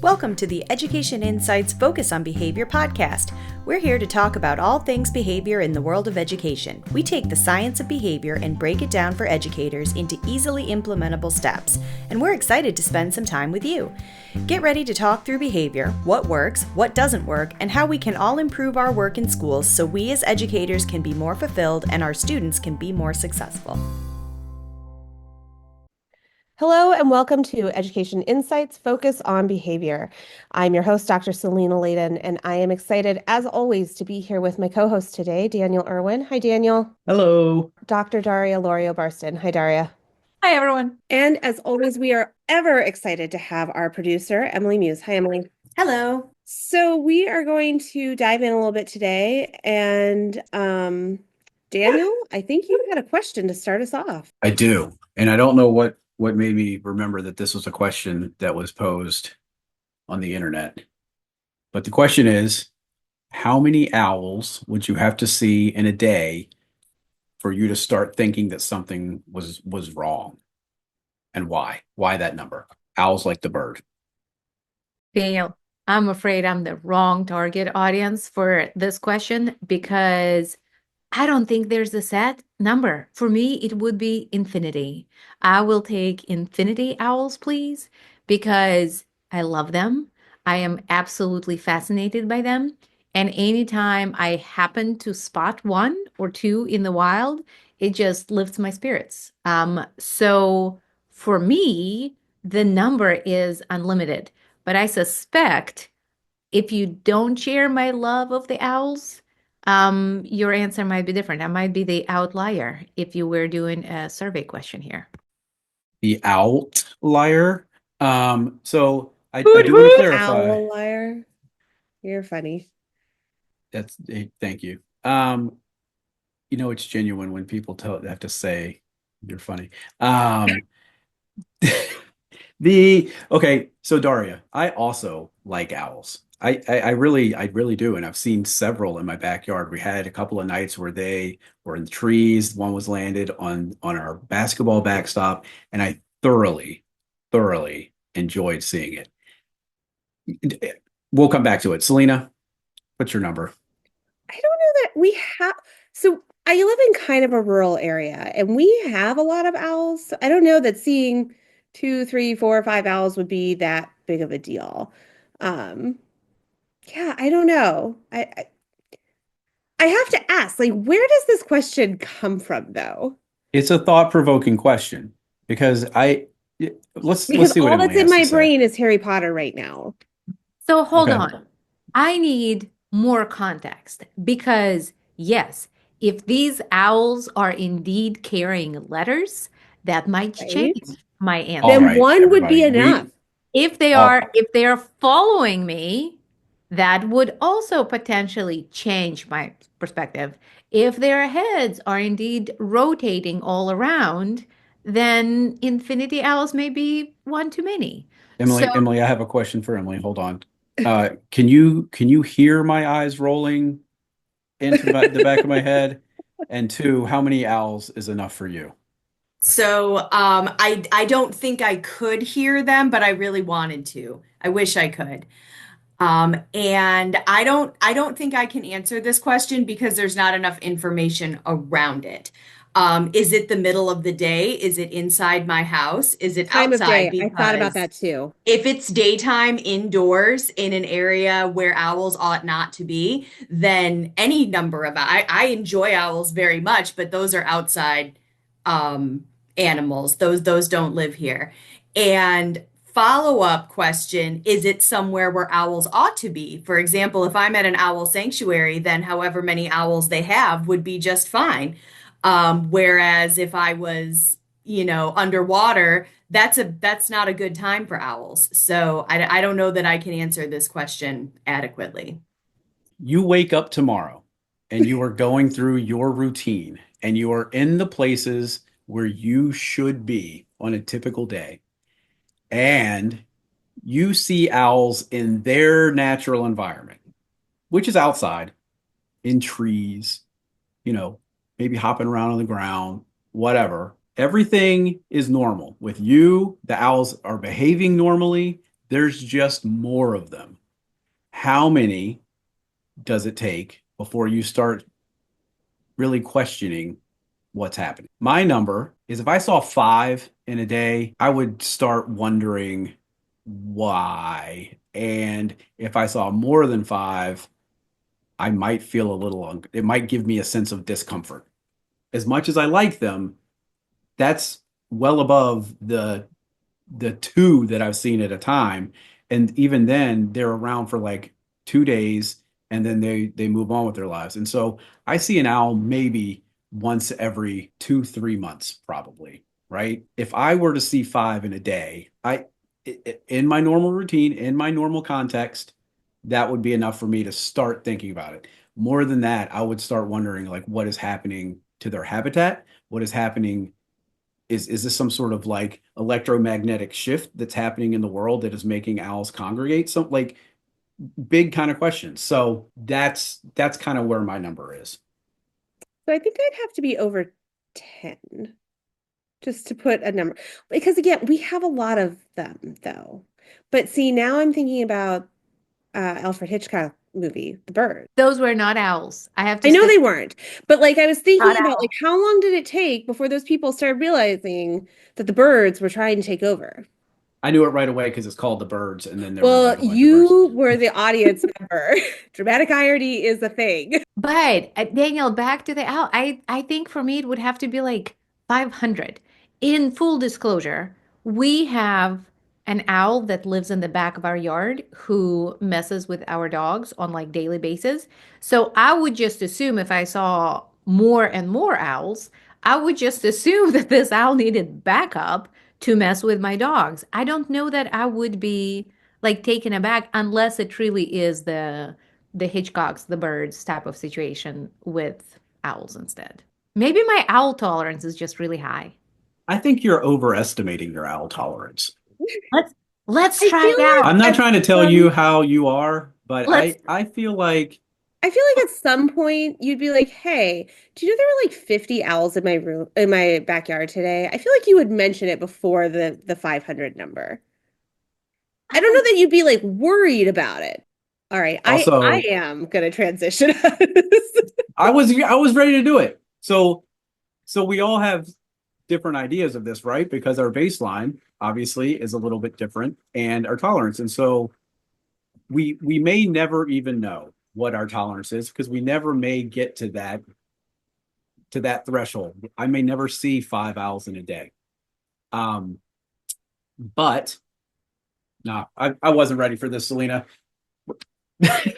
Welcome to the Education Insights Focus on Behavior podcast. We're here to talk about all things behavior in the world of education. We take the science of behavior and break it down for educators into easily implementable steps, and we're excited to spend some time with you. Get ready to talk through behavior, what works, what doesn't work, and how we can all improve our work in schools so we as educators can be more fulfilled and our students can be more successful. Hello and welcome to Education Insights Focus on Behavior. I'm your host, Dr. Selena Layden, and I am excited, as always, to be here with my co-host today, Daniel Irwin. Hi, Daniel. Hello. Dr. Daria Lorio-Barston. Hi, Daria. Hi, everyone. And as always, we are ever excited to have our producer, Emily Muse. Hi, Emily. Hello. So we are going to dive in a little bit today. And Daniel, I think you had a question to start us off. I do. And I don't know what made me remember that this was a question that was posed on the internet. But the question is, how many owls would you have to see in a day for you to start thinking that something was wrong? And why? Why that number? Owls like the bird. Daniel, I'm afraid I'm the wrong target audience for this question because I don't think there's a set number. For me, it would be infinity. I will take infinity owls, please, because I love them. I am absolutely fascinated by them. And anytime I happen to spot one or two in the wild, it just lifts my spirits. So for me, the number is unlimited. But I suspect if you don't share my love of the owls, your answer might be different. I might be the outlier if you were doing a survey question here. The outlier. So I do want to clarify. Outlier. You're funny. Thank you. It's genuine when people have to say you're funny. Okay, so Daria, I also like owls. I really do, and I've seen several in my backyard. We had a couple of nights where they were in the trees. One was landed on our basketball backstop, and I thoroughly enjoyed seeing it. We'll come back to it. Selena, what's your number? I don't know that we have. So I live in kind of a rural area, and we have a lot of owls. So I don't know that seeing 2, 3, 4, 5 owls would be that big of a deal. Yeah, I don't know. I have to ask, like, where does this question come from, though? It's a thought-provoking question because let's see what all Emily that's in has to my say. brain is Harry Potter right now. So hold Okay. on. I need more context because, yes, if these owls are indeed carrying letters, that might Right. change my answer. All Then right, one would be everybody. enough. If they are following me, that would also potentially change my perspective. If their heads are indeed rotating all around, then infinity owls may be one too many. Emily, I have a question for Emily. Hold on. Can you hear my eyes rolling into the back of my head? And two, how many owls is enough for you? So I don't think I could hear them, but I really wanted to. I wish I could. And I don't think I can answer this question because there's not enough information around it. Is it the middle of the day? Is it inside my house? Is it Time of outside? day. I thought about Because that too. if it's daytime indoors in an area where owls ought not to be, then any number of I enjoy owls very much, but those are outside animals. Those don't live here. And follow-up question, is it somewhere where owls ought to be? For example, if I'm at an owl sanctuary, then however many owls they have would be just fine. Whereas if I was, underwater, that's not a good time for owls. So I don't know that I can answer this question adequately. You wake up tomorrow and you are going through your routine and you are in the places where you should be on a typical day. And you see owls in their natural environment, which is outside in trees, maybe hopping around on the ground, whatever. Everything is normal with you. The owls are behaving normally. There's just more of them. How many does it take before you start really questioning what's happening? My number is if I saw five in a day, I would start wondering why. And if I saw more than five, I might feel a little, it might give me a sense of discomfort. As much as I like them, that's well above the two that I've seen at a time. And even then, they're around for like 2 days and then they move on with their lives. And so I see an owl maybe once every 2, 3 months, probably, right? If I were to see five in a day, in my normal routine, in my normal context, that would be enough for me to start thinking about it. More than that, I would start wondering like what is happening to their habitat, what is happening is this some sort of like electromagnetic shift that's happening in the world that is making owls congregate? Some like big kind of questions. So that's kind of where my number is. So I think I'd have to be over 10 just to put a number. Because again, we have a lot of them though. But see, now I'm thinking about Alfred Hitchcock movie, The Bird. Those were not owls. I have I to know say, they weren't, but like I was thinking not about like owls. how long did it take before those people started realizing that the birds were trying to take over? I knew it right away because it's called The Birds, and then there was Well, like a bunch of birds. you were the audience member. Dramatic irony is a thing. But Daniel, back to the owl. I think for me it would have to be like 500. In full disclosure, we have an owl that lives in the back of our yard who messes with our dogs on like daily basis. So I would just assume if I saw more and more owls, I would just assume that this owl needed backup to mess with my dogs. I don't know that I would be like taken aback unless it really is the Hitchcock's, the birds type of situation with owls instead. Maybe my owl tolerance is just really high. I think you're overestimating your owl tolerance. Let's let's I try feel it out. I'm like not at trying to tell you some how you are, but Let's I feel like I feel like at some point you'd be like, "Hey, do you know there were like 50 owls in my room in my backyard today?" I feel like you would mention it before the 500 number. I I don't know don't that you'd be like worried about it. All right, I also am gonna transition out of this. I was ready to do it. So we all have different ideas of this, right? Because our baseline obviously is a little bit different and our tolerance. And so we may never even know what our tolerance is because we never may get to that threshold. I may never see five owls in a day. Um, but no, I wasn't ready for this, Selena. My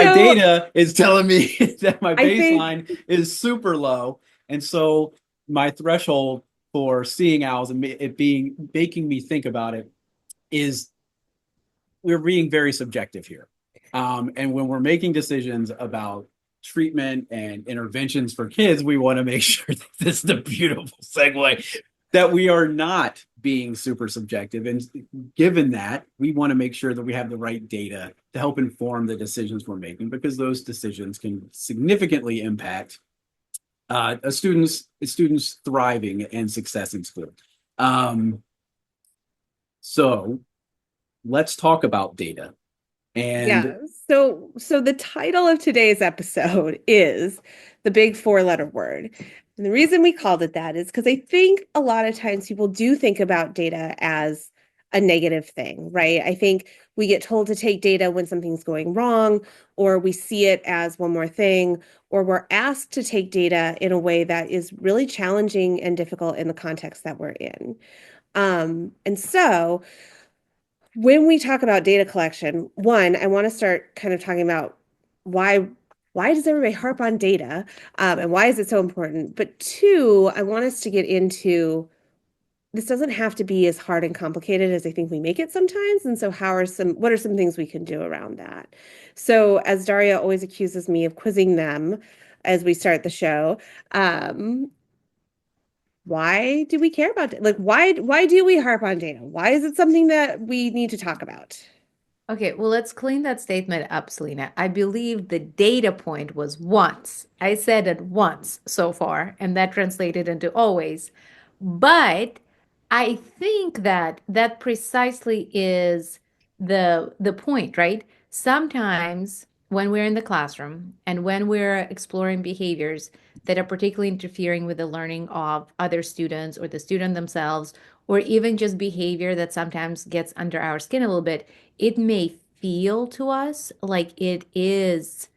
So data is telling me that my I think baseline is super low. And so my threshold for seeing owls and it being making me think about it is we're being very subjective here. And when we're making decisions about treatment and interventions for kids, we want to make sure that this is a beautiful segue that we are not being super subjective. And given that, we want to make sure that we have the right data to help inform the decisions we're making because those decisions can significantly impact a student's thriving and success in school. Um, so let's talk about data. yeah. And So the title of today's episode is the big four-letter word. And the reason we called it that is because I think a lot of times people do think about data as a negative thing, right? I think we get told to take data when something's going wrong, or we see it as one more thing, or we're asked to take data in a way that is really challenging and difficult in the context that we're in. And so when we talk about data collection, one, I want to start kind of talking about why why does everybody harp on data, and why is it so important? But two, I want us to get into this doesn't have to be as hard and complicated as I think we make it sometimes. And so what are some things we can do around that? So as Daria always accuses me of quizzing them as we start the show, um, why do we care about it? Like why do we harp on data? Why is it something that we need to talk about? Okay, well, let's clean that statement up, Selena. I believe the data point was once. I said it once so far, and that translated into always. But I think that that precisely is the point, right? Sometimes when we're in the classroom and when we're exploring behaviors that are particularly interfering with the learning of other students or the student themselves, or even just behavior that sometimes gets under our skin a little bit, it may feel to us like it is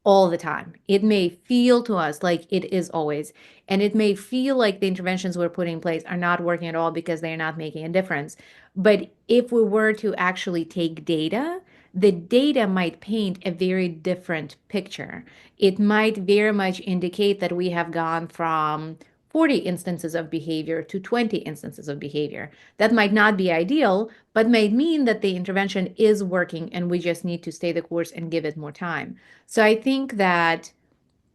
all the time. It may feel to us like it is always, and it may feel like the interventions we're putting in place are not working at all because they're not making a difference. But if we were to actually take data, the data might paint a very different picture. It might very much indicate that we have gone from 40 instances of behavior to 20 instances of behavior. That might not be ideal, but may mean that the intervention is working and we just need to stay the course and give it more time. So I think that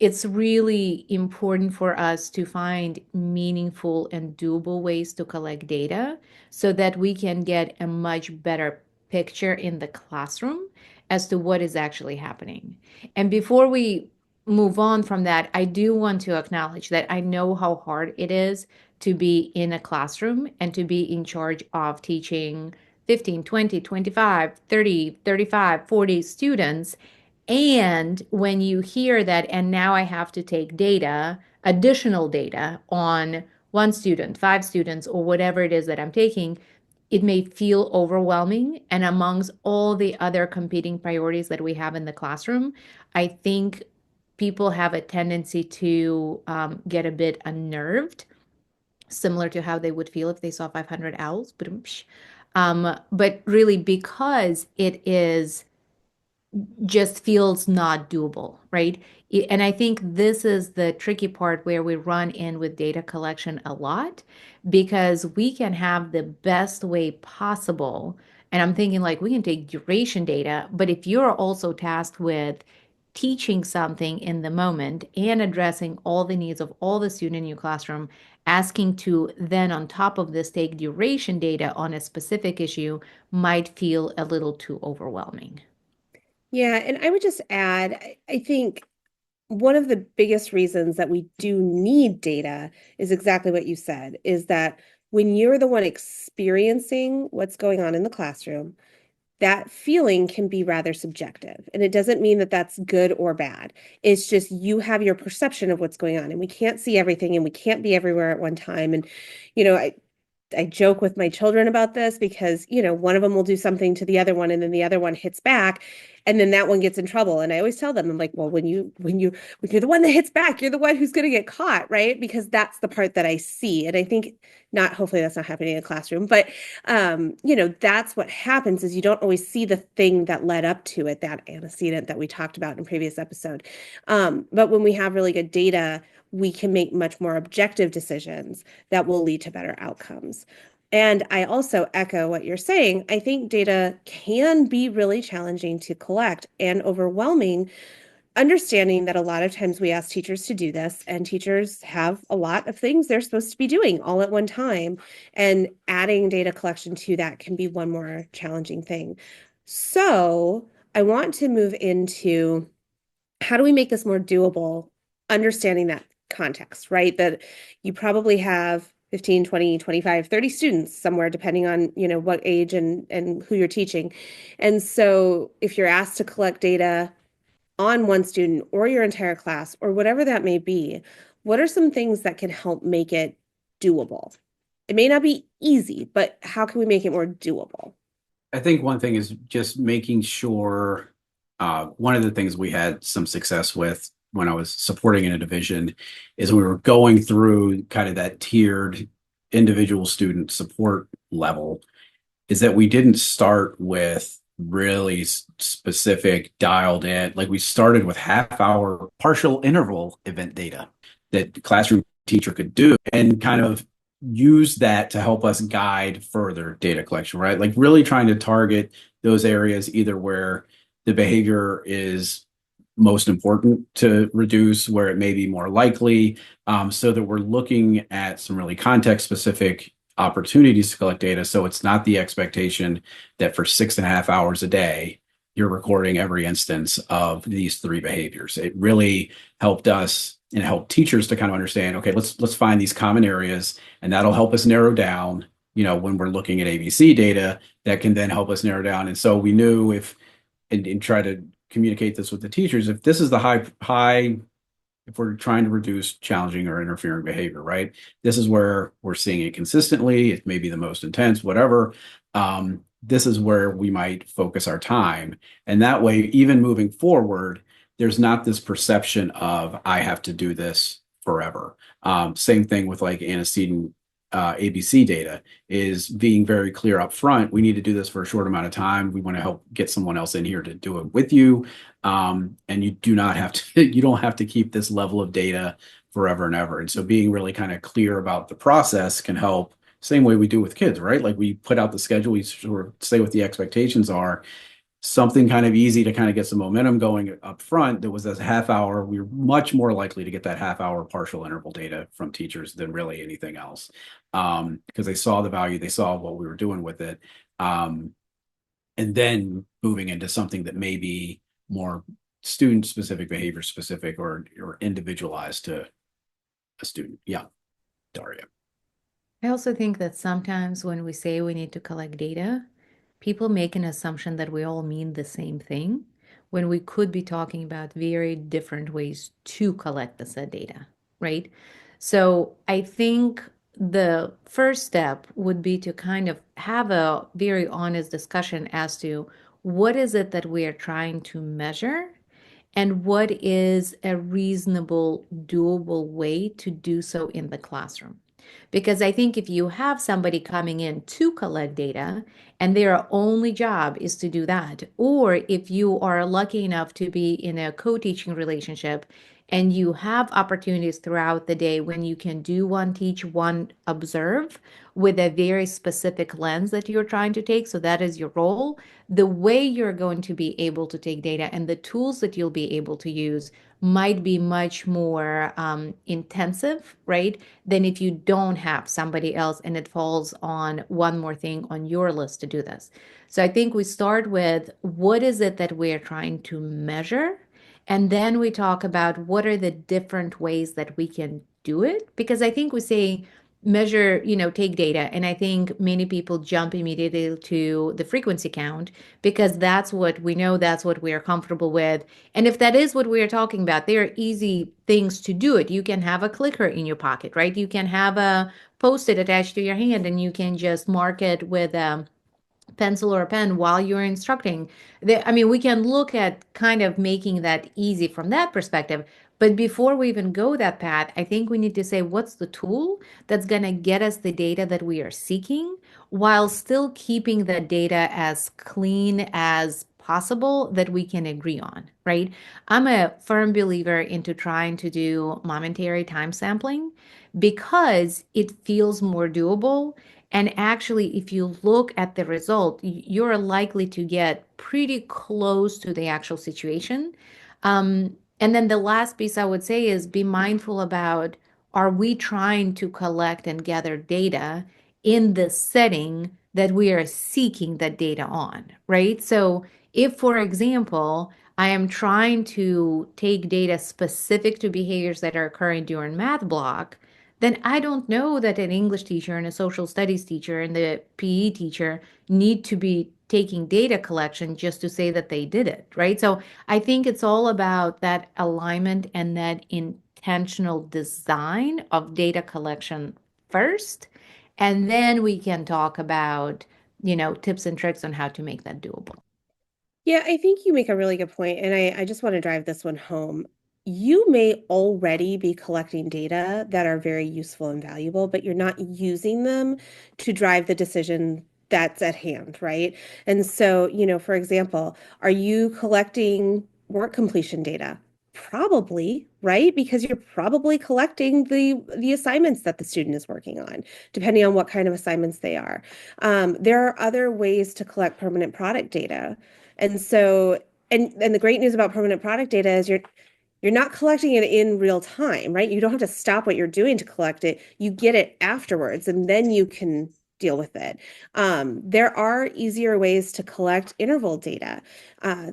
it's really important for us to find meaningful and doable ways to collect data so that we can get a much better picture in the classroom as to what is actually happening. And before we move on from that, I do want to acknowledge that I know how hard it is to be in a classroom and to be in charge of teaching 15, 20, 25, 30, 35, 40 students. And when you hear that, and now I have to take data, additional data on one student, five students, or whatever it is that I'm taking, it may feel overwhelming. And amongst all the other competing priorities that we have in the classroom, I think people have a tendency to get a bit unnerved, similar to how they would feel if they saw 500 owls. But really, because it is just feels not doable, right? And I think this is the tricky part where we run in with data collection a lot because we can have the best way possible. And I'm thinking like we can take duration data, but if you're also tasked with teaching something in the moment and addressing all the needs of all the students in your classroom, asking to then on top of this take duration data on a specific issue might feel a little too overwhelming. Yeah, and I would just add, I think one of the biggest reasons that we do need data is exactly what you said, is that when you're the one experiencing what's going on in the classroom, that feeling can be rather subjective. And it doesn't mean that that's good or bad. It's just you have your perception of what's going on, and we can't see everything and we can't be everywhere at one time. And, you know, I joke with my children about this because, one of them will do something to the other one and then the other one hits back and then that one gets in trouble. And I always tell them, I'm like, well, when you're the one that hits back, you're the one who's going to get caught, right? Because that's the part that I see. And I think hopefully that's not happening in a classroom, but that's what happens is you don't always see the thing that led up to it, that antecedent that we talked about in a previous episode. But when we have really good data, we can make much more objective decisions that will lead to better outcomes. And I also echo what you're saying. I think data can be really challenging to collect and overwhelming, understanding that a lot of times we ask teachers to do this, and teachers have a lot of things they're supposed to be doing all at one time. And adding data collection to that can be one more challenging thing. So I want to move into how do we make this more doable, understanding that context, right? That you probably have 15, 20, 25, 30 students somewhere, depending on, what age and who you're teaching. And so if you're asked to collect data on one student or your entire class or whatever that may be, what are some things that can help make it doable? It may not be easy, but how can we make it more doable? I think one thing is just making sure, one of the things we had some success with when I was supporting in a division is we were going through kind of that tiered individual student support level, is that we didn't start with really specific dialed in. Like we started with half hour partial interval event data that the classroom teacher could do and kind of use that to help us guide further data collection, right? Like really trying to target those areas either where the behavior is most important to reduce, where it may be more likely, so that we're looking at some really context specific opportunities to collect data. So it's not the expectation that for 6.5 hours a day, you're recording every instance of these three behaviors. It really helped us and helped teachers to kind of understand, okay, let's find these common areas, and that'll help us narrow down when we're looking at ABC data, that can then help us narrow down. And so we knew and try to communicate this with the teachers, if this is the high, if we're trying to reduce challenging or interfering behavior, right? This is where we're seeing it consistently. It may be the most intense, whatever. This is where we might focus our time. And that way, even moving forward, there's not this perception of I have to do this forever. Same thing with like antecedent ABC data is being very clear up front. We need to do this for a short amount of time. We want to help get someone else in here to do it with you. And you do not have to, you don't have to keep this level of data forever and ever. And so being really kind of clear about the process can help. Same way we do with kids, right? Like we put out the schedule, we sort of say what the expectations are, something kind of easy to kind of get some momentum going up front. That was a half hour. We were much more likely to get that half hour partial interval data from teachers than really anything else. Because they saw the value, they saw what we were doing with it. And then moving into something that may be more student specific, behavior specific, or individualized to a student. Yeah, Daria. I also think that sometimes when we say we need to collect data, people make an assumption that we all mean the same thing when we could be talking about very different ways to collect the said data, right? So I think the first step would be to kind of have a very honest discussion as to what is it that we are trying to measure and what is a reasonable, doable way to do so in the classroom. Because I think if you have somebody coming in to collect data and their only job is to do that, or if you are lucky enough to be in a co-teaching relationship and you have opportunities throughout the day when you can do one teach, one observe with a very specific lens that you're trying to take, so that is your role, the way you're going to be able to take data and the tools that you'll be able to use might be much more intensive, right? Than if you don't have somebody else and it falls on one more thing on your list to do this. So I think we start with what is it that we're trying to measure? And then we talk about what are the different ways that we can do it. Because I think we say measure, take data. And I think many people jump immediately to the frequency count because that's what we know, that's what we are comfortable with. And if that is what we are talking about, there are easy things to do it. You can have a clicker in your pocket, right? You can have a post-it attached to your hand and you can just mark it with pencil or a pen while you're instructing. I mean, we can look at kind of making that easy from that perspective. But before we even go that path, I think we need to say what's the tool that's going to get us the data that we are seeking while still keeping the data as clean as possible that we can agree on, right? I'm a firm believer into trying to do momentary time sampling because it feels more doable and actually, if you look at the result, you're likely to get pretty close to the actual situation. And then the last piece I would say is be mindful about are we trying to collect and gather data in the setting that we are seeking that data on, right? So if, for example, I am trying to take data specific to behaviors that are occurring during math block, then I don't know that an English teacher and a social studies teacher and the PE teacher need to be taking data collection just to say that they did it, right? So I think it's all about that alignment and that intentional design of data collection first. And then we can talk about, tips and tricks on how to make that doable. Yeah, I think you make a really good point, and I just want to drive this one home. You may already be collecting data that are very useful and valuable, but you're not using them to drive the decision that's at hand, right? And so, for example, are you collecting work completion data? Probably, right? Because you're probably collecting the assignments that the student is working on, depending on what kind of assignments they are. There are other ways to collect permanent product data. And so, and the great news about permanent product data is you're not collecting it in real time, right? You don't have to stop what you're doing to collect it. You get it afterwards, and then you can deal with it. There are easier ways to collect interval data,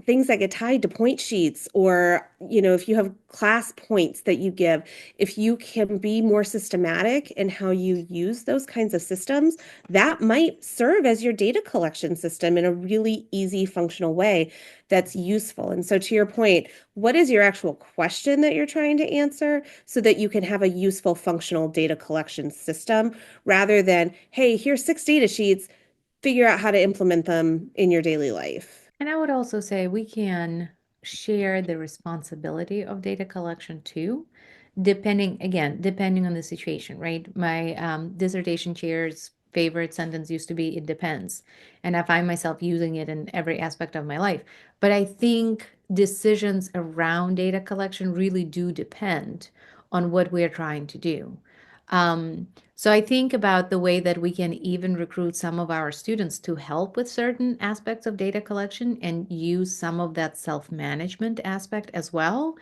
things that get tied to point sheets, or, if you have class points that you give, if you can be more systematic in how you use those kinds of systems, that might serve as your data collection system in a really easy, functional way that's useful. And so, to your point, what is your actual question that you're trying to answer so that you can have a useful, functional data collection system rather than, hey, here's 6 data sheets, figure out how to implement them in your daily life. And I would also say we can share the responsibility of data collection too, depending on the situation, right? My dissertation chair's favorite sentence used to be, it depends. And I find myself using it in every aspect of my life. But I think decisions around data collection really do depend on what we're trying to do. So I think about the way that we can even recruit some of our students to help with certain aspects of data collection and use some of that self-management aspect as well,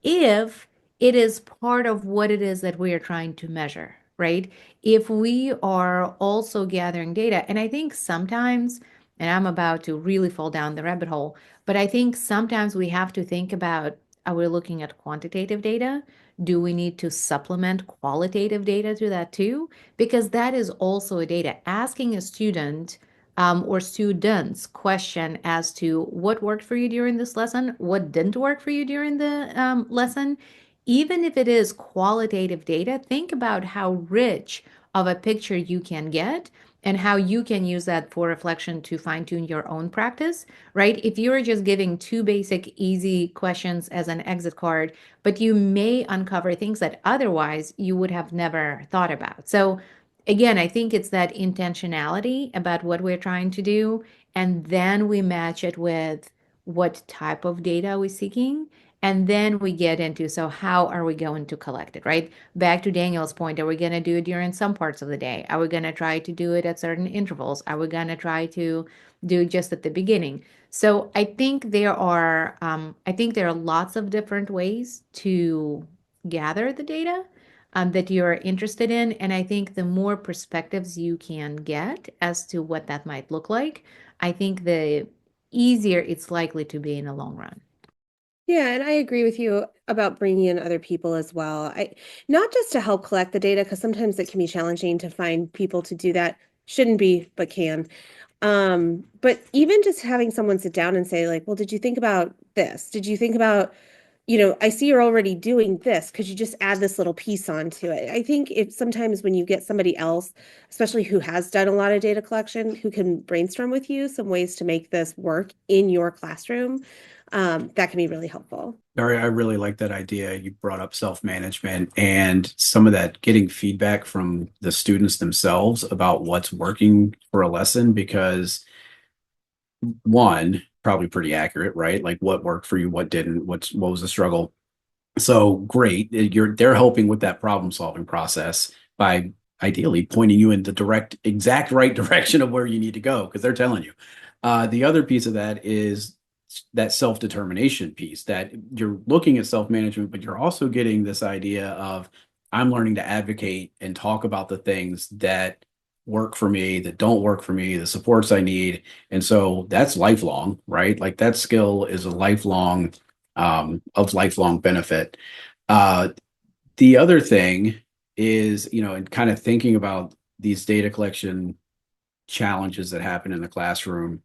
if it is part of what it is that we are trying to measure, right? If we are also gathering data, and I think sometimes, and I'm about to really fall down the rabbit hole, but I think sometimes we have to think about, are we looking at quantitative data? Do we need to supplement qualitative data to that too? Because that is also a data. Asking a student or students question as to what worked for you during this lesson, what didn't work for you during the lesson. Even if it is qualitative data, think about how rich of a picture you can get and how you can use that for reflection to fine tune your own practice, right? If you're just giving two basic, easy questions as an exit card, but you may uncover things that otherwise you would have never thought about. So again, I think it's that intentionality about what we're trying to do, and then we match it with what type of data we're seeking. And then we get into, so how are we going to collect it, right? Back to Daniel's point, are we going to do it during some parts of the day? Are we going to try to do it at certain intervals? Are we going to try to do it just at the beginning? So I think there are lots of different ways to gather the data that you're interested in. And I think the more perspectives you can get as to what that might look like, I think the easier it's likely to be in the long run. Yeah, and I agree with you about bringing in other people as well. Not just to help collect the data, because sometimes it can be challenging to find people to do that. Shouldn't be, but can. But even just having someone sit down and say, like, well, did you think about this? Did you think about, I see you're already doing this. Could you just add this little piece onto it? I think if sometimes when you get somebody else, especially who has done a lot of data collection, who can brainstorm with you some ways to make this work in your classroom, that can be really helpful. Daria, I really like that idea. You brought up self-management and some of that getting feedback from the students themselves about what's working for a lesson, because one, probably pretty accurate, right? Like what worked for you, what didn't, what was the struggle. So great. They're helping with that problem solving process by ideally pointing you in the exact right direction of where you need to go, because they're telling you. The other piece of that is that self-determination piece, that you're looking at self-management, but you're also getting this idea of, I'm learning to advocate and talk about the things that work for me, that don't work for me, the supports I need. And so that's lifelong, right? Like that skill is a lifelong of lifelong benefit. Uh, the other thing is, and kind of thinking about these data collection challenges that happen in the classroom.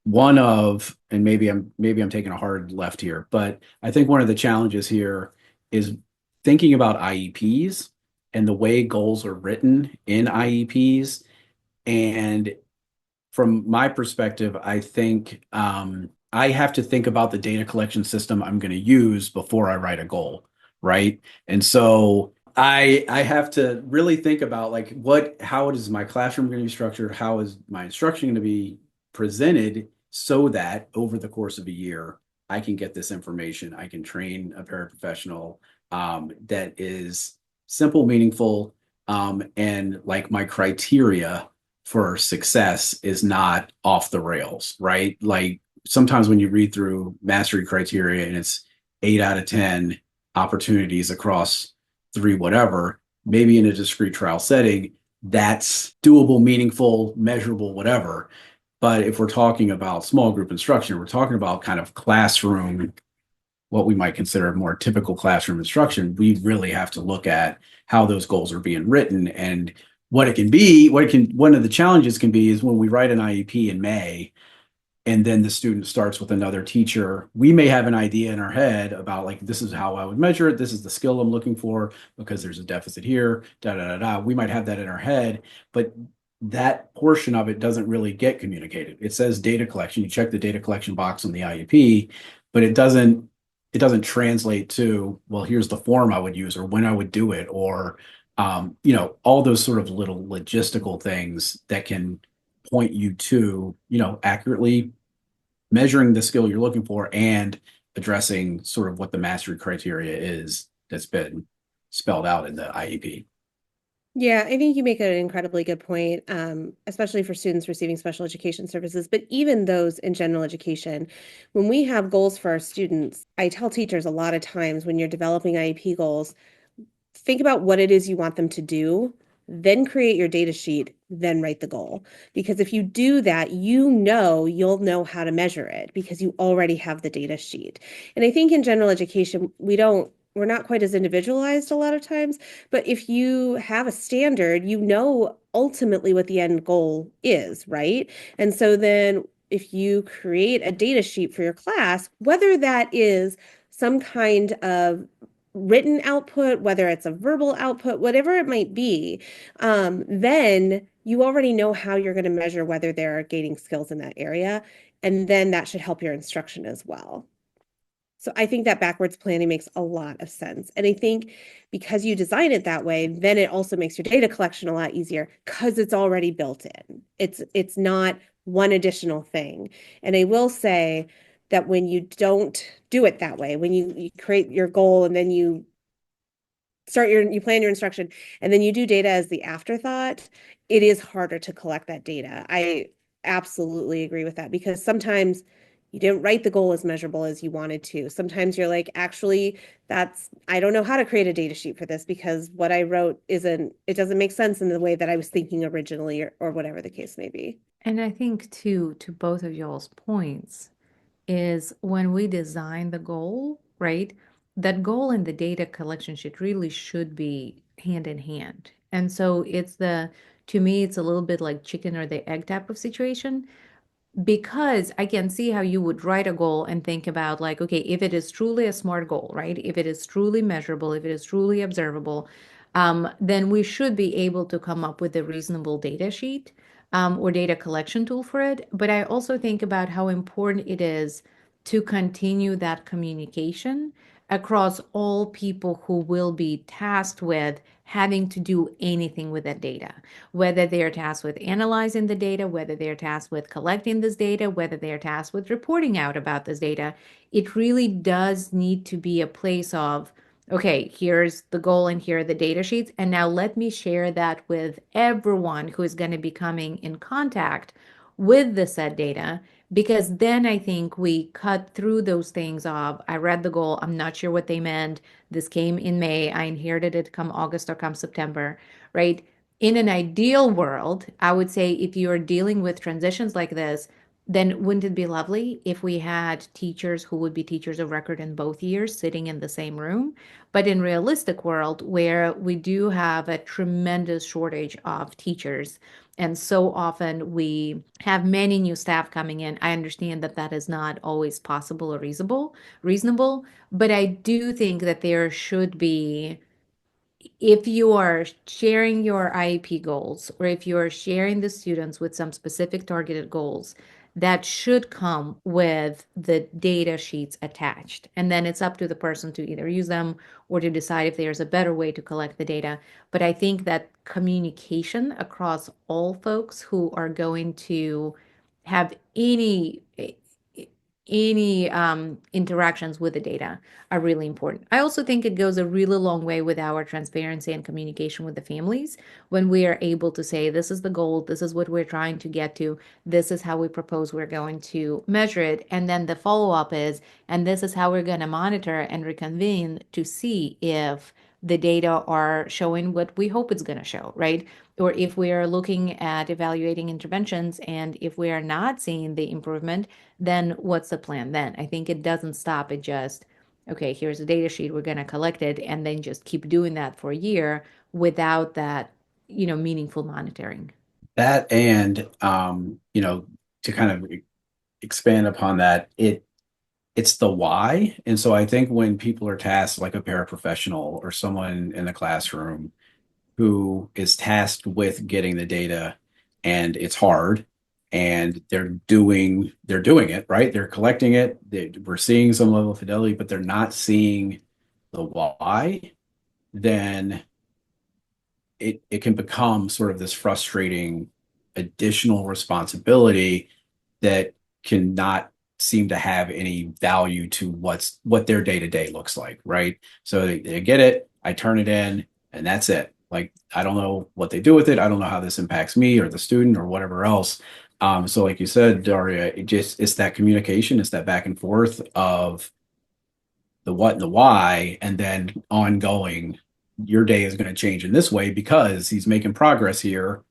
And maybe I'm taking a hard left here, but I think one of the challenges here is thinking about IEPs and the way goals are written in IEPs. And from my perspective, I think I have to think about the data collection system I'm going to use before I write a goal, right? And so I have to really think about like how is my classroom going to be structured? How is my instruction going to be presented so that over the course of a year, I can get this information. I can train a paraprofessional that is simple, meaningful, and like my criteria for success is not off the rails, right? Like sometimes when you read through mastery criteria and it's 8 out of 10 opportunities across 3 whatever, maybe in a discrete trial setting, that's doable, meaningful, measurable, whatever. But if we're talking about small group instruction, we're talking about kind of classroom, what we might consider more typical classroom instruction. We really have to look at how those goals are being written and what it can be. One of the challenges can be is when we write an IEP in May, and then the student starts with another teacher, we may have an idea in our head about like, this is how I would measure it. This is the skill I'm looking for because there's a deficit here, da, da, da, da. We might have that in our head, but that portion of it doesn't really get communicated. It says data collection. You check the data collection box on the IEP, but it doesn't translate to, well, here's the form I would use or when I would do it, or all those sort of little logistical things that can point you to, accurately measuring the skill you're looking for and addressing sort of what the mastery criteria is that's been spelled out in the IEP. Yeah, I think you make an incredibly good point, especially for students receiving special education services, but even those in general education. When we have goals for our students, I tell teachers a lot of times when you're developing IEP goals, think about what it is you want them to do, then create your data sheet, then write the goal. Because if you do that, you'll know how to measure it because you already have the data sheet. And I think in general education, we're not quite as individualized a lot of times, but if you have a standard, you know ultimately what the end goal is, right? And so then if you create a data sheet for your class, whether that is some kind of written output, whether it's a verbal output, whatever it might be, then you already know how you're going to measure whether they're gaining skills in that area. And then that should help your instruction as well. So I think that backwards planning makes a lot of sense. And I think because you design it that way, then it also makes your data collection a lot easier because it's already built in. It's not one additional thing. And I will say that when you don't do it that way, when you create your goal and then you plan your instruction and then you do data as the afterthought, it is harder to collect that data. I absolutely agree with that because sometimes you didn't write the goal as measurable as you wanted to. Sometimes you're like, actually, I don't know how to create a data sheet for this because what I wrote it doesn't make sense in the way that I was thinking originally or whatever the case may be. And I think too, to both of y'all's points, is when we design the goal, right? That goal and the data collection should be hand in hand. And so to me, it's a little bit like chicken or the egg type of situation, because I can see how you would write a goal and think about like, okay, if it is truly a SMART goal, right? If it is truly measurable, if it is truly observable, then we should be able to come up with a reasonable data sheet, or data collection tool for it. But I also think about how important it is to continue that communication across all people who will be tasked with having to do anything with that data, whether they are tasked with analyzing the data, whether they're tasked with collecting this data, whether they're tasked with reporting out about this data. It really does need to be a place of, okay, here's the goal and here are the data sheets. And now let me share that with everyone who is going to be coming in contact with the said data, because then I think we cut through those things of, I read the goal, I'm not sure what they meant. This came in May, I inherited it come August or come September, right? In an ideal world, I would say if you're dealing with transitions like this, then wouldn't it be lovely if we had teachers who would be teachers of record in both years sitting in the same room? But in realistic world, where we do have a tremendous shortage of teachers, and so often we have many new staff coming in, I understand that that is not always possible or reasonable, but I do think that there should be, if you are sharing your IEP goals or if you are sharing the students with some specific targeted goals, that should come with the data sheets attached. And then it's up to the person to either use them or to decide if there's a better way to collect the data. But I think that communication across all folks who are going to have any interactions with the data are really important. I also think it goes a really long way with our transparency and communication with the families when we are able to say, this is the goal, this is what we're trying to get to, this is how we propose we're going to measure it. And then the follow-up is, and this is how we're going to monitor and reconvene to see if the data are showing what we hope it's going to show, right? or if we are looking at evaluating interventions and if we are not seeing the improvement, then what's the plan then? I think it doesn't stop at just, okay, here's a data sheet, we're going to collect it, and then just keep doing that for a year without that, meaningful monitoring. That and to kind of expand upon that, it's the why. And so I think when people are tasked, like a paraprofessional or someone in the classroom who is tasked with getting the data, and it's hard, and they're doing it, right? They're collecting it. We're seeing some level of fidelity, but they're not seeing the why, then it can become sort of this frustrating additional responsibility that cannot seem to have any value to what their day to day looks like, right? So they get it, I turn it in, and that's it. Like, I don't know what they do with it. I don't know how this impacts me or the student or whatever else. So like you said, Daria, it's that communication, it's that back and forth of the what and the why, and then ongoing, your day is going to change in this way because he's making progress here.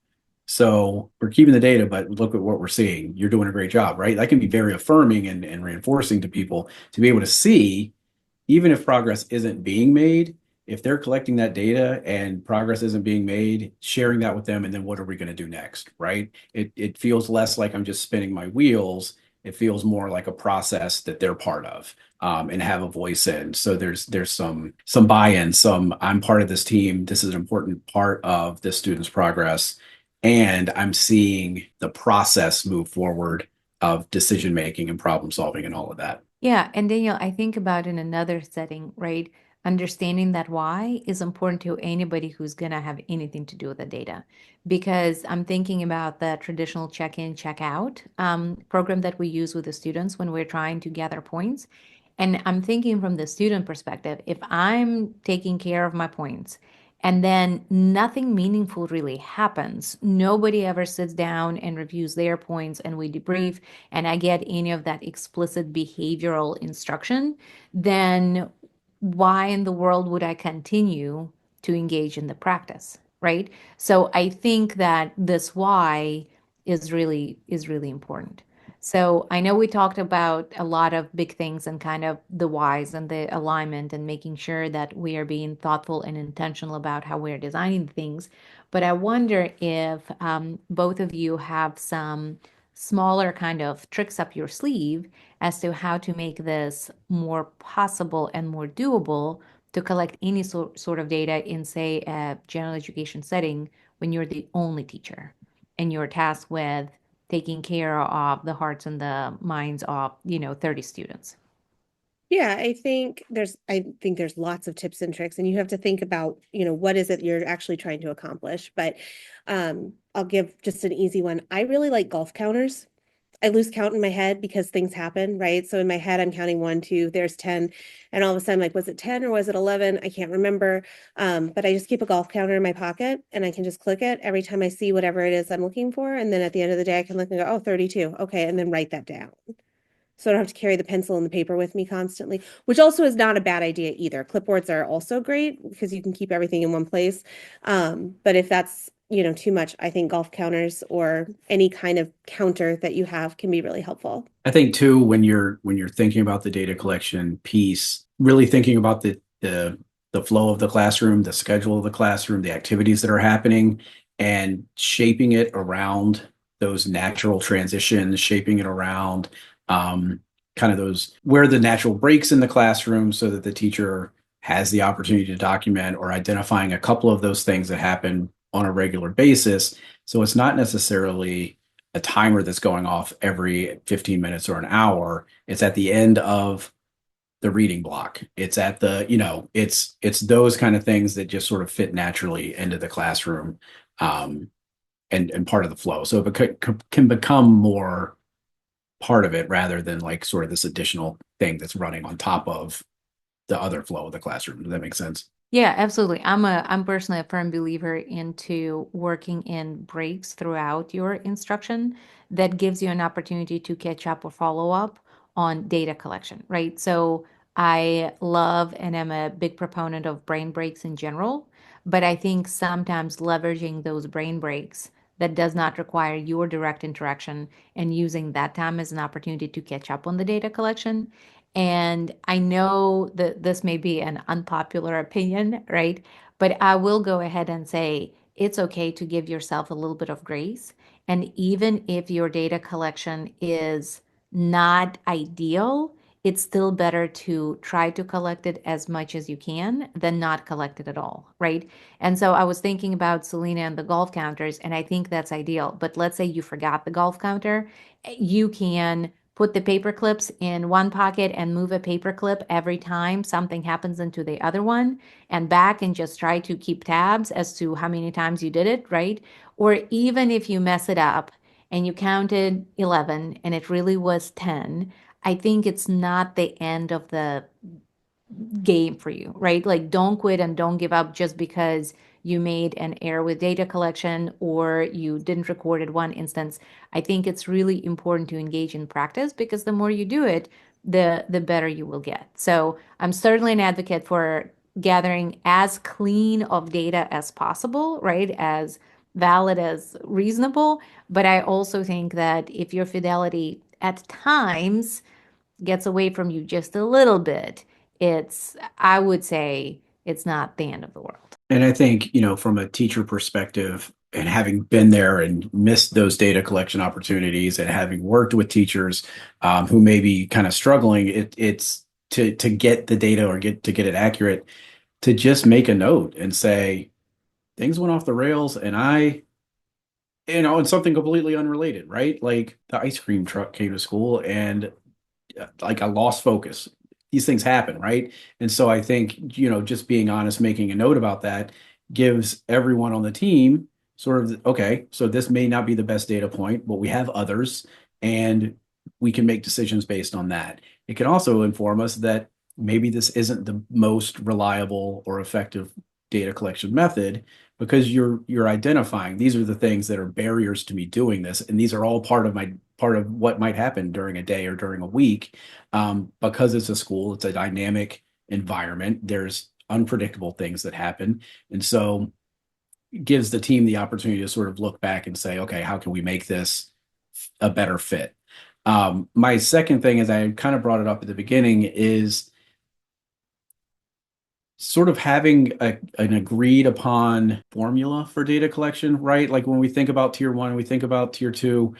So we're keeping the data, but look at what we're seeing. You're doing a great job, right? That can be very affirming and reinforcing to people to be able to see, even if progress isn't being made, if they're collecting that data and progress isn't being made, sharing that with them, and then what are we going to do next, right? It feels less like I'm just spinning my wheels. It feels more like a process that they're part of, and have a voice in. So there's some buy-in, some I'm part of this team. This is an important part of this student's progress, and I'm seeing the process move forward of decision making and problem solving and all of that. Yeah, and Daniel, I think about in another setting, right? Understanding that why is important to anybody who's going to have anything to do with the data. Because I'm thinking about the traditional check in, check out program that we use with the students when we're trying to gather points. And I'm thinking from the student perspective, if I'm taking care of my points and then nothing meaningful really happens, nobody ever sits down and reviews their points and we debrief, and I get any of that explicit behavioral instruction, then why in the world would I continue to engage in the practice, right? So I think that this why is really important. So I know we talked about a lot of big things and kind of the whys and the alignment and making sure that we are being thoughtful and intentional about how we're designing things. But I wonder if both of you have some smaller kind of tricks up your sleeve as to how to make this more possible and more doable to collect any sort of data in, say, a general education setting when you're the only teacher and you're tasked with taking care of the hearts and the minds of 30 students. Yeah, I think there's lots of tips and tricks, and you have to think about, what is it you're actually trying to accomplish. But I'll give just an easy one. I really like golf counters. I lose count in my head because things happen, right? So in my head, I'm counting one, two, there's 10. And all of a sudden, like, was it 10 or was it 11? I can't remember. But I just keep a golf counter in my pocket and I can just click it every time I see whatever it is I'm looking for. And then at the end of the day, I can look and go, oh, 32. Okay. And then write that down. So I don't have to carry the pencil and the paper with me constantly, which also is not a bad idea either. Clipboards are also great because you can keep everything in one place. But if that's, too much, I think golf counters or any kind of counter that you have can be really helpful. I think too, when you're thinking about the data collection piece, really thinking about the flow of the classroom, the schedule of the classroom, the activities that are happening, and shaping it around those natural transitions, shaping it around kind of those where the natural breaks in the classroom so that the teacher has the opportunity to document, or identifying a couple of those things that happen on a regular basis. So it's not necessarily a timer that's going off every 15 minutes or an hour. It's at the end of the reading block. It's at it's those kind of things that just sort of fit naturally into the classroom, and part of the flow. So it can become more part of it rather than like sort of this additional thing that's running on top of the other flow of the classroom. Does that make sense? Yeah, absolutely. I'm personally a firm believer into working in breaks throughout your instruction that gives you an opportunity to catch up or follow up on data collection, right? So I love and am a big proponent of brain breaks in general, But I think sometimes leveraging those brain breaks that does not require your direct interaction and using that time as an opportunity to catch up on the data collection. And I know that this may be an unpopular opinion, right? But I will go ahead and say it's okay to give yourself a little bit of grace. And even if your data collection is not ideal, it's still better to try to collect it as much as you can than not collect it at all, right? And so I was thinking about Selena and the golf counters, and I think that's ideal. But let's say you forgot the golf counter, you can put the paper clips in one pocket and move a paper clip every time something happens into the other one and back and just try to keep tabs as to how many times you did it, right? Or even if you mess it up and you counted 11 and it really was 10, I think it's not the end of the game for you, right? Like don't quit and don't give up just because you made an error with data collection or you didn't record at one instance. I think it's really important to engage in practice because the more you do it, the better you will get. So I'm certainly an advocate for gathering as clean of data as possible, right? As valid as reasonable. But I also think that if your fidelity at times gets away from you just a little bit, I would say it's not the end of the world. And I think, from a teacher perspective and having been there and missed those data collection opportunities and having worked with teachers who may be kind of struggling, it's to get the data or get it accurate, to just make a note and say things went off the rails and and something completely unrelated, right? Like the ice cream truck came to school and like I lost focus. These things happen, right? And so I think, just being honest, making a note about that gives everyone on the team sort of, okay, so this may not be the best data point, but we have others and we can make decisions based on that. It can also inform us that maybe this isn't the most reliable or effective data collection method because you're identifying these are the things that are barriers to me doing this, and these are all part of what might happen during a day or during a week. Because it's a school, it's a dynamic environment. There's unpredictable things that happen, and so it gives the team the opportunity to sort of look back and say, okay, how can we make this a better fit? My second thing, as I kind of brought it up at the beginning, is sort of having an agreed upon formula for data collection, right? Like when we think about tier one, we think about tier two.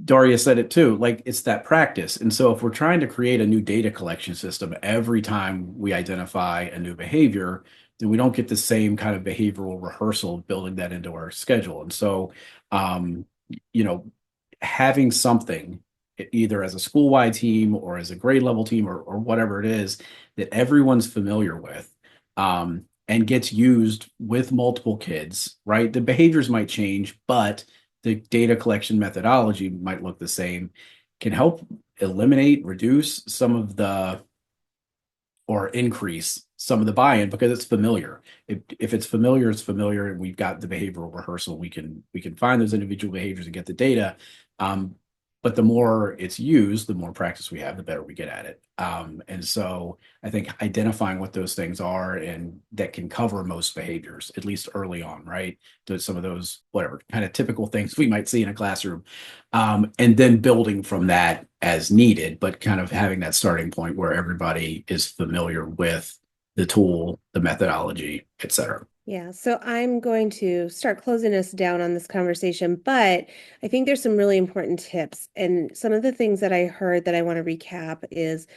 Daria said it too, like it's that practice. And so if we're trying to create a new data collection system every time we identify a new behavior, then we don't get the same kind of behavioral rehearsal of building that into our schedule. And so, um, you know, having something either as a school-wide team or as a grade level team or whatever it is that everyone's familiar with, and gets used with multiple kids, right? The behaviors might change, but the data collection methodology might look the same, can help eliminate, reduce some of the or increase some of the buy-in because it's familiar. If it's familiar, it's familiar, and we've got the behavioral rehearsal. We can find those individual behaviors and get the data. Um, but the more it's used, the more practice we have, the better we get at it. And so I think identifying what those things are and that can cover most behaviors, at least early on, right? To some of those, whatever kind of typical things we might see in a classroom. And then building from that as needed, but kind of having that starting point where everybody is familiar with the tool, the methodology, et cetera. Yeah, so I'm going to start closing us down on this conversation, but I think there's some really important tips. And some of the things that I heard that I want to recap is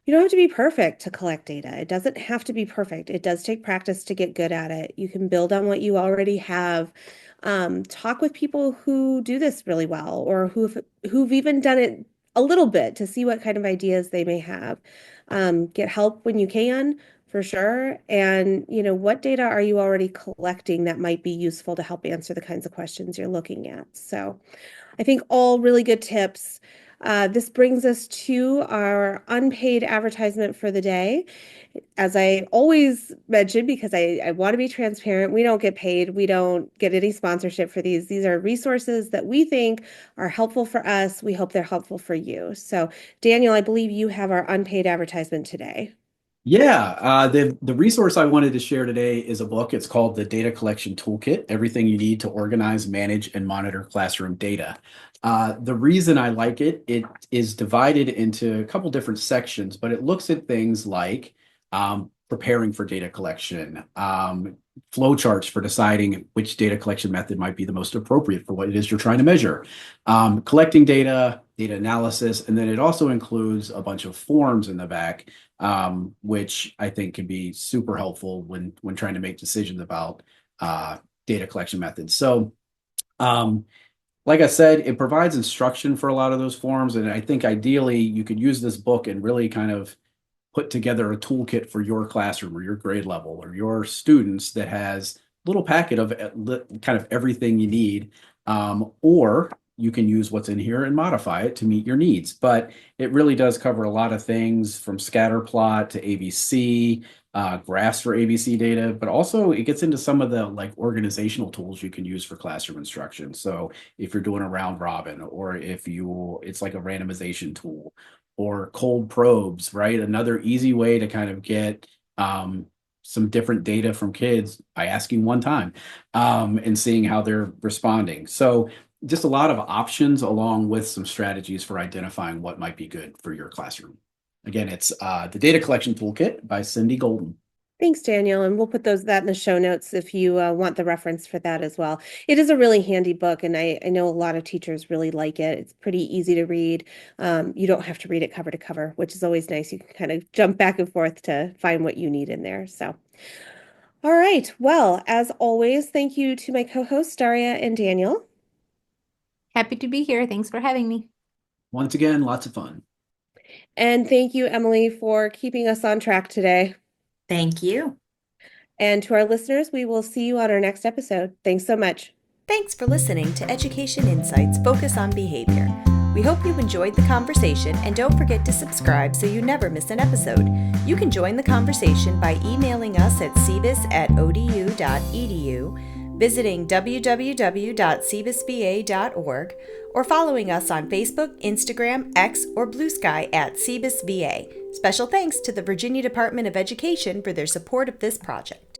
you don't have to be perfect to collect data. It doesn't have to be perfect. It does take practice to get good at it. You can build on what you already have. Talk with people who do this really well or who've even done it a little bit to see what kind of ideas they may have. Get help when you can, for sure. And, what data are you already collecting that might be useful to help answer the kinds of questions you're looking at? So I think all really good tips. This brings us to our unpaid advertisement for the day. As I always mention, because I want to be transparent, we don't get paid. We don't get any sponsorship for these. These are resources that we think are helpful for us. We hope they're helpful for you. So, Daniel, I believe you have our unpaid advertisement today. Yeah, the resource I wanted to share today is a book. It's called The Data Collection Toolkit: Everything You Need to Organize, Manage, and Monitor Classroom Data. The reason I like it, it is divided into a couple different sections, but it looks at things like preparing for data collection, flowcharts for deciding which data collection method might be the most appropriate for what it is you're trying to measure, collecting data, data analysis, and then it also includes a bunch of forms in the back, which I think can be super helpful when trying to make decisions about data collection methods. So, like I said, it provides instruction for a lot of those forms, and I think ideally you could use this book and really kind of put together a toolkit for your classroom or your grade level or your students that has a little packet of kind of everything you need. Or you can use what's in here and modify it to meet your needs. But it really does cover a lot of things from scatter plot to ABC, graphs for ABC data, but also it gets into some of the like organizational tools you can use for classroom instruction. So if you're doing a round robin, or if it's like a randomization tool, or cold probes, right? Another easy way to kind of get some different data from kids by asking one time and seeing how they're responding. So just a lot of options along with some strategies for identifying what might be good for your classroom. Again, it's the Data Collection Toolkit by Cindy Golden. Thanks, Daniel. And we'll put that in the show notes if you want the reference for that as well. It is a really handy book, and I know a lot of teachers really like it. It's pretty easy to read. You don't have to read it cover to cover, which is always nice. You can kind of jump back and forth to find what you need in there. So, all right. Well, as always, thank you to my co-hosts, Daria and Daniel. Happy to be here. Thanks for having me. Once again, lots of fun. And thank you, Emily, for keeping us on track today. Thank you. And to our listeners, we will see you on our next episode. Thanks so much. Thanks for listening to Education Insights Focus on Behavior. We hope you enjoyed the conversation, and don't forget to subscribe so you never miss an episode. You can join the conversation by emailing us at cbis@odu.edu, visiting www.cbisva.org, or following us on Facebook, Instagram, X, or Blue Sky at CBISVA. Special thanks to the Virginia Department of Education for their support of this project.